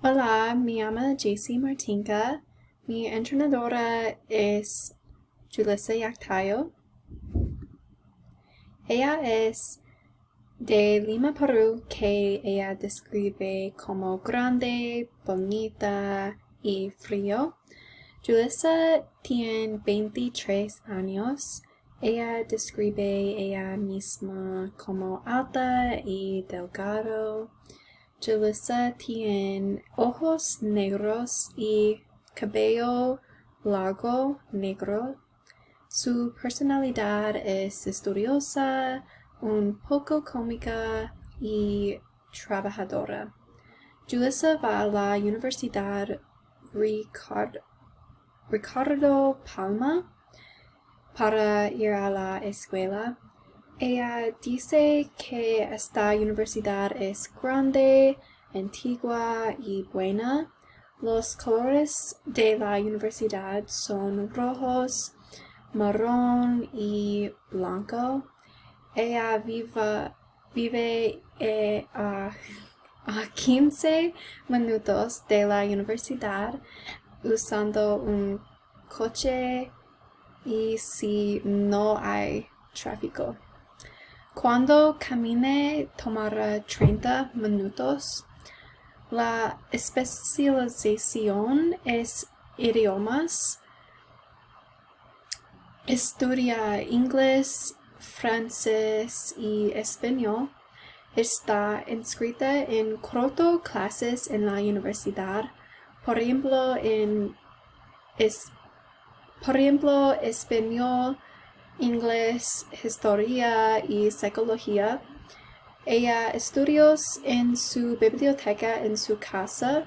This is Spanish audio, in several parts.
Hola, me llamo Jessie Martinka. Mi entrenadora es Julissa Yactayo. Ella es de Lima, Perú, que ella describe como grande, bonita y frío. Julissa tiene 23 años. Ella describe ella misma como alta y delgado. Julissa tiene ojos negros y cabello largo negro. Su personalidad es estudiosa, un poco cómica y trabajadora. Julissa va a la Universidad Ricardo Palma para ir a la escuela. Ella dice que esta universidad es grande, antigua y buena. Los colores de la universidad son rojos, marrón y blanco. Ella vive a 15 minutos de la universidad usando un coche y si no hay tráfico. Cuando camine tomará 30 minutos. La especialización es idiomas. Estudia inglés, francés y español. Está inscrita en 4 clases en la universidad, por ejemplo, español, inglés, historia y psicología. Ella estudió en su biblioteca en su casa.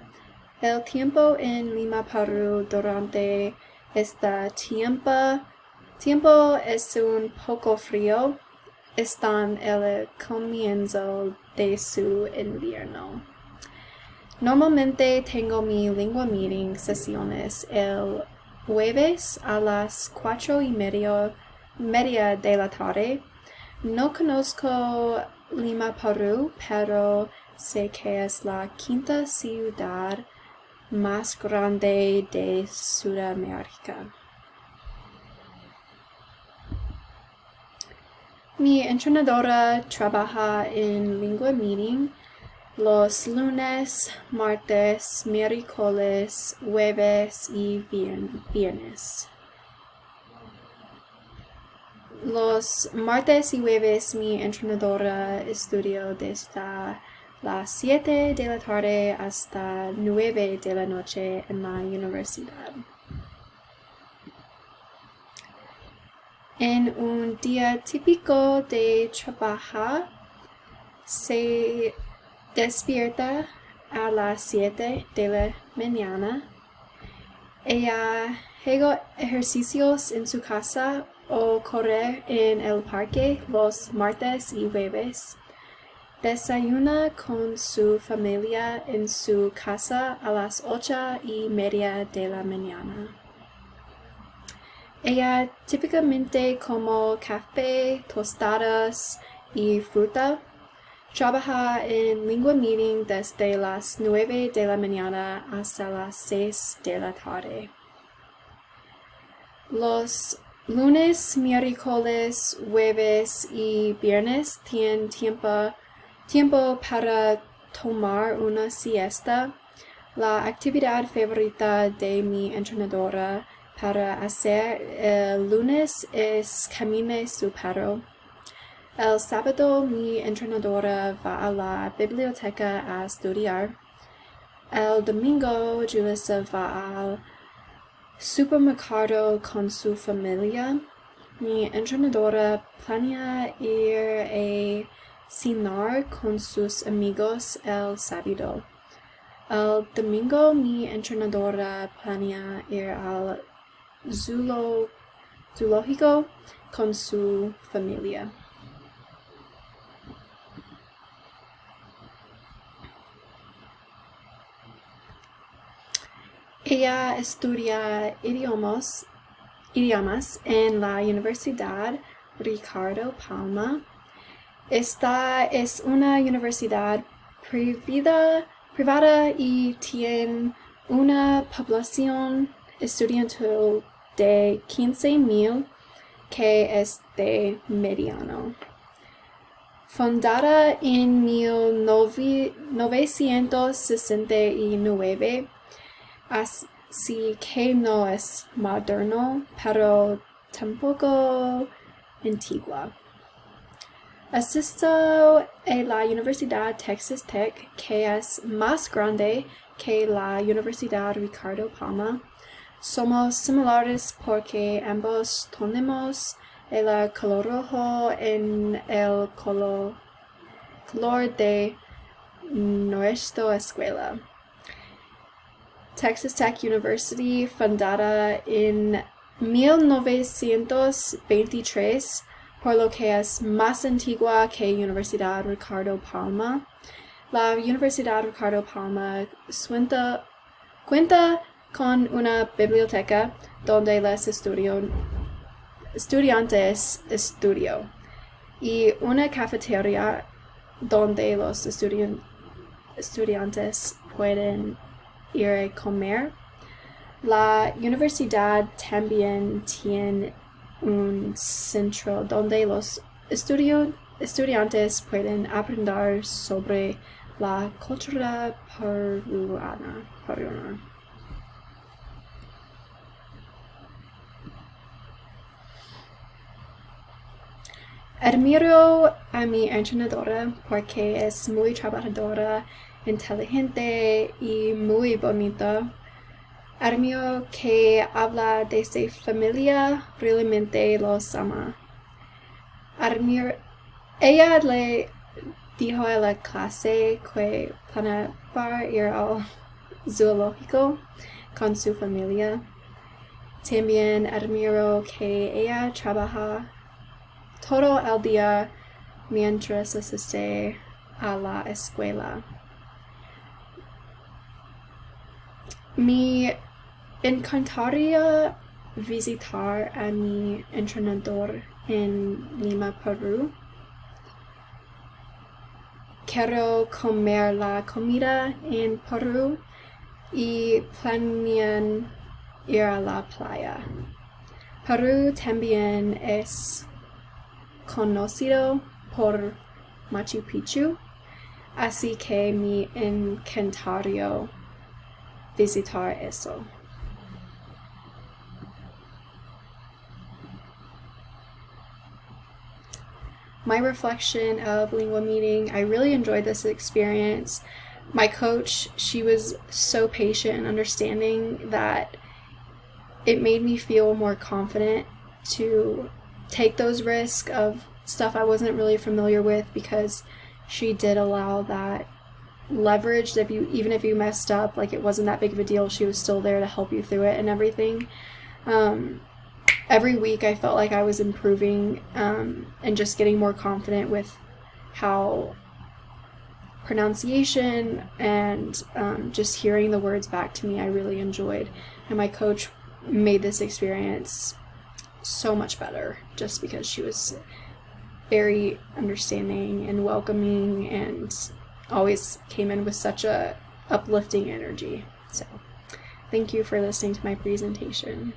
El tiempo en Lima, Perú durante este tiempo es un poco frío. Está en el comienzo de su invierno. Normalmente tengo mi lengua meeting sesiones el jueves a las 4:30 de la tarde. No conozco Lima, Perú, pero sé que es la quinta ciudad más grande de Sudamérica. Mi entrenadora trabaja en Lingua Meeting los lunes, martes, miércoles, jueves y viernes. Los martes y jueves mi entrenadora estudió desde las 7 de la tarde hasta 9 de la noche en la universidad. En un día típico de trabajo, se despierta a las 7 de la mañana. Ella hace ejercicios en su casa o corre en el parque los martes y jueves. Desayuna con su familia en su casa a las 8:30 de la mañana. Ella típicamente come café, tostadas y fruta. Trabaja en Lingua Meeting desde las 9 de la mañana hasta las 6 de la tarde. Los lunes, miércoles, jueves y viernes tienen tiempo para tomar una siesta. La actividad favorita de mi entrenadora para hacer el lunes es caminar su perro. El sábado mi entrenadora va a la biblioteca a estudiar. El domingo Julissa va al supermercado con su familia. Mi entrenadora planea ir a cenar con sus amigos el sábado. El domingo mi entrenadora planea ir al zoológico con su familia. Ella estudia idiomas en la Universidad Ricardo Palma. Esta es una universidad privada privada y tiene una población estudiantil de 15,000, que es de mediano. Fundada en 1969, así que no es moderno, pero tampoco antigua. Asistió a la Universidad Texas Tech, que es más grande que la Universidad Ricardo Palma. Somos similares porque ambos tenemos el color rojo en el color de nuestra escuela. Texas Tech University, fundada en 1923, por lo que es más antigua que Universidad Ricardo Palma. La Universidad Ricardo Palma cuenta con una biblioteca donde los estudiantes estudian y una cafetería donde los estudiantes pueden ir a comer. La universidad también tiene un centro donde los estudiantes pueden aprender sobre la cultura peruana. Admiro a mi entrenadora porque es muy trabajadora, inteligente y muy bonita. Admiro que habla de su familia, realmente los ama. Ella le dijo a la clase que planeaba ir al zoológico con su familia. También admiro que ella trabaja todo el día mientras asiste a la escuela. Me encantaría visitar a mi entrenador en Lima, Perú. Quiero comer la comida en Perú y planean ir a la playa. Perú también es conocido por Machu Picchu, así que me encantaría visitar eso. My reflection of Lingua Meeting, I really enjoyed this experience. My coach, she was so patient and understanding that it made me feel more confident to take those risks of stuff I wasn't really familiar with, because she did allow that leverage that even if you messed up, like, it wasn't that big of a deal. She was still there to help you through it and everything. Every week I felt like I was improving and just getting more confident with how pronunciation and just hearing the words back to me I really enjoyed. And my coach made this experience so much better just because she was very understanding and welcoming and always came in with such a uplifting energy. So thank you for listening to my presentation.